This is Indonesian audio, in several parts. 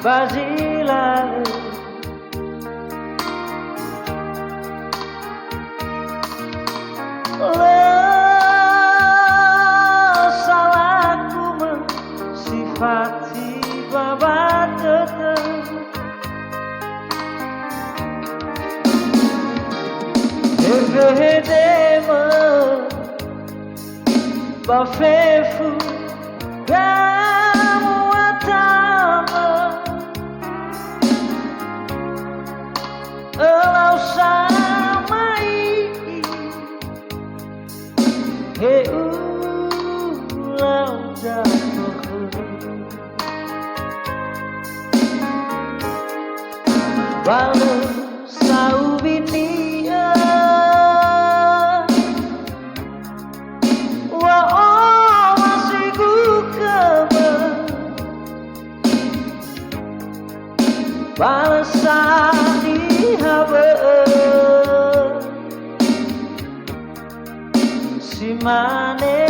vacilar. Salahku mensifati babat tetap Evedema bafefu kamu atama elau samai ulau jatuh walau saubinia wa masih gukama balasan dihaba si maneh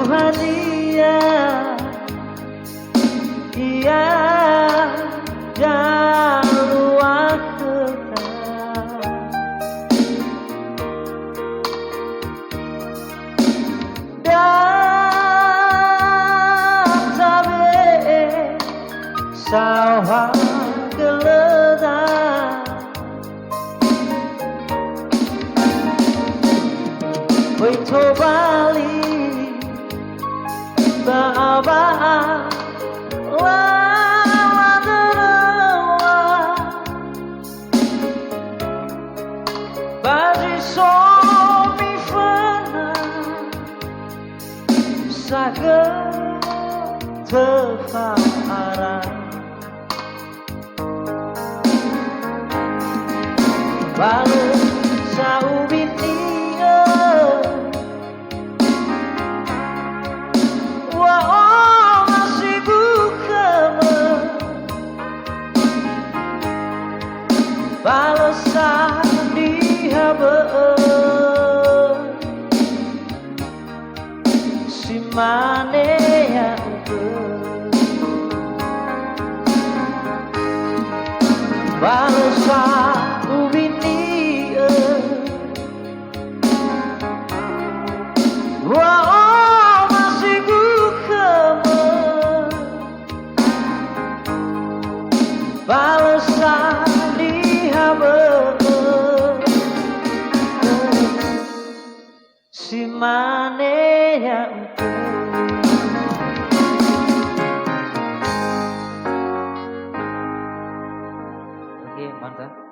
Berhadiah ia jalur tetap dan tabe sawah geledah Wito Bali Baaba Wadarawa Bari somi fana Saga tefara Balu saubiti balasan dihaba si maneh balasan ubini wa masih gukama balasan si maneh Oke, mantap.